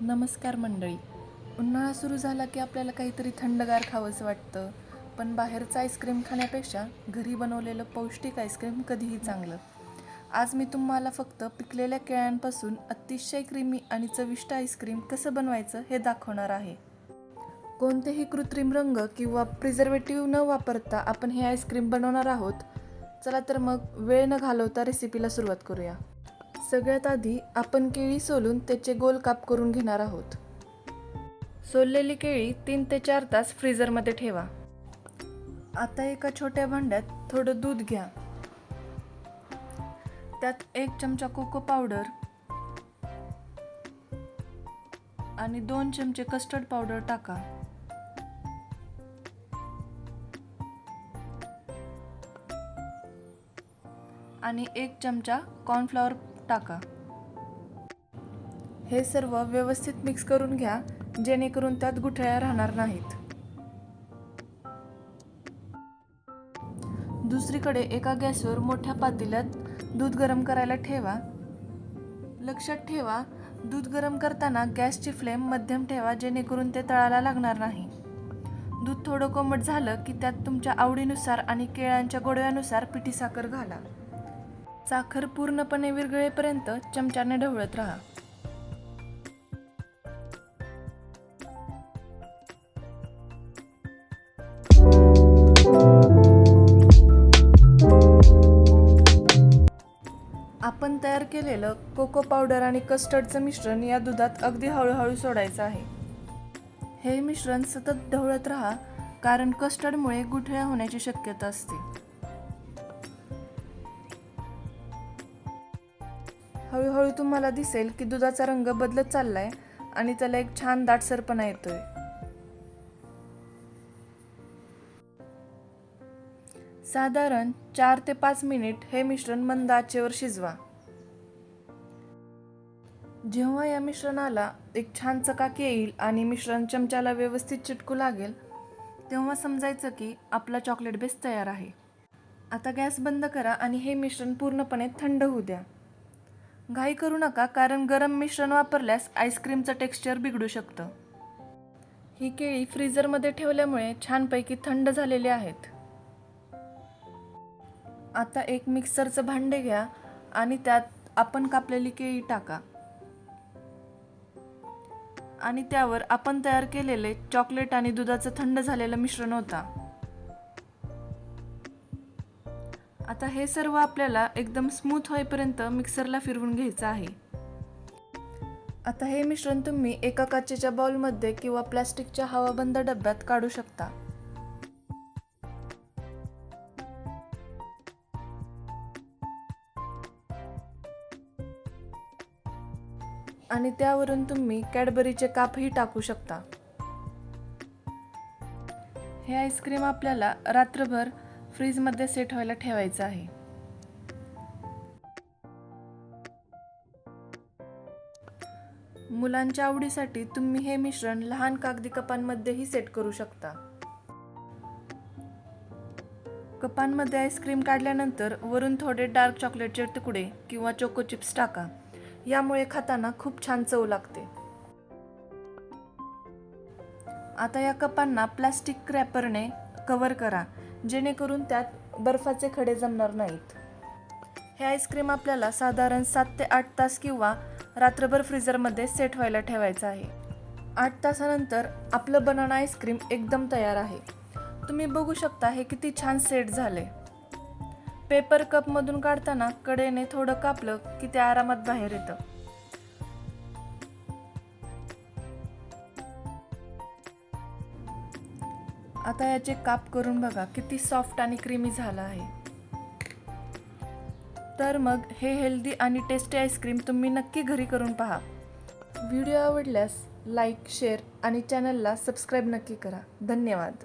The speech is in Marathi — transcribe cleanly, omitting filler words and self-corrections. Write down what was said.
नमस्कार मंडळी. उन्हाळा सुरू झाला की आपल्याला काहीतरी थंडगार खावंसं वाटतं, पण बाहेरचं आईस्क्रीम खाण्यापेक्षा घरी बनवलेलं पौष्टिक आईस्क्रीम कधीही चांगलं. आज मी तुम्हाला फक्त पिकलेल्या केळ्यांपासून अतिशय क्रीमी आणि चविष्ट आईस्क्रीम कसं बनवायचं हे दाखवणार आहे. कोणतेही कृत्रिम रंग किंवा प्रिझर्वेटिव्ह न वापरता आपण हे आईस्क्रीम बनवणार आहोत. चला तर मग वेळ न घालवता रेसिपीला सुरुवात करूया. सगळ्यात आधी आपण केळी सोलून त्याचे गोल काप करून घेणार आहोत. सोललेली केळी 3 ते 4 तास फ्रीजरमध्ये ठेवा. आता एका छोट्या भांड्यात थोडं दूध घ्या. त्यात 1 चमचा कोको पावडर आणि 2 चमचे कस्टर्ड पावडर टाका. आणि 1 चमचा कॉर्नफ्लॉवर टाका. हे सर्व व्यवस्थित मिक्स करून घ्या, जेणेकरून त्यात गुठळ्या राहणार नाहीत. दुसरीकडे एका गॅसवर मोठ्या पातेल्यात दूध गरम करायला ठेवा. लक्षात ठेवा, दूध गरम करताना गॅसची फ्लेम मध्यम ठेवा, जेणेकरून ते तळाला लागणार नाही. दूध थोडं कोमट झालं की त्यात तुमच्या आवडीनुसार आणि केळ्यांच्या गोडव्यानुसार पिठी साखर घाला. साखर पूर्णपणे विरघळेपर्यंत चमच्याने ढवळत राहा. आपण तयार केलेलं कोको पावडर आणि कस्टर्डचं मिश्रण या दुधात अगदी हळूहळू सोडायचं आहे. हे मिश्रण सतत ढवळत राहा, कारण कस्टर्डमुळे गुठळ्या होण्याची शक्यता असते. हळूहळू तुम्हाला दिसेल की दुधाचा रंग बदलत चाललाय आणि त्याला एक छान दाटसरपणा येतोय. साधारण 4 ते 5 मिनिट हे मिश्रण मंद आचेवर शिजवा. जेव्हा या मिश्रणाला एक छान चकाकी येईल आणि मिश्रण चमच्याला व्यवस्थित चिटकू लागेल, तेव्हा समजायचं की आपला चॉकलेट बेस तयार आहे. आता गॅस बंद करा आणि हे मिश्रण पूर्णपणे थंड होऊ द्या. घाई करू नका, कारण गरम मिश्रण वापरल्यास आईस्क्रीमचं टेक्स्चर बिघडू शकतं. ही केळी फ्रीजरमध्ये ठेवल्यामुळे छानपैकी थंड झालेली आहेत. आता एक मिक्सरचं भांडे घ्या आणि त्यात आपण कापलेली केळी टाका आणि त्यावर आपण तयार केलेले चॉकलेट आणि दुधाचं थंड झालेलं मिश्रण ओता. आता हे सर्व आपल्याला एकदम स्मूथ होईपर्यंत मिक्सरला फिरवून घ्यायचं आहे. आता हे मिश्रण तुम्ही एका काचेच्या बाउलमध्ये किंवा प्लास्टिकच्या हवाबंद डब्यात काढू शकता. आणि त्यावरून तुम्ही कॅडबरीचे कापही टाकू शकता. हे आईस्क्रीम आपल्याला रात्रभर फ्रीजमध्ये सेट व्हायला ठेवायचं आहे. मुलांच्या आवडीसाठी तुम्ही हे मिश्रण लहान कागदी कपांमध्येही सेट करू शकता. कपांमध्ये आईस्क्रीम काढल्यानंतर वरून थोडे डार्क चॉकलेटचे तुकडे किंवा चोको चिप्स टाका. यामुळे खाताना खूप छान चव लागते. आता या कपांना प्लास्टिक रॅपरने कव्हर करा, जेणेकरून त्यात बर्फाचे खडे जमणार नाहीत. हे आईस्क्रीम आपल्याला साधारण 7 ते 8 तास किंवा रात्रभर फ्रीजरमध्ये सेट व्हायला ठेवायचं आहे. 8 तासानंतर आपलं बनाना आईस्क्रीम एकदम तयार आहे. तुम्ही बघू शकता हे किती छान सेट झाले. पेपर कपमधून काढताना कडेने थोडं कापलं की ते आरामात बाहेर येतं. आता याचे काप करून बघा, किती सॉफ्ट आणि क्रीमी झालं आहे. तर मग हे हेल्दी आणि टेस्टी आईस्क्रीम तुम्ही नक्की घरी करून पहा. व्हिडिओ आवडल्यास लाईक, शेअर आणि चॅनलला सबस्क्राईब नक्की करा. धन्यवाद.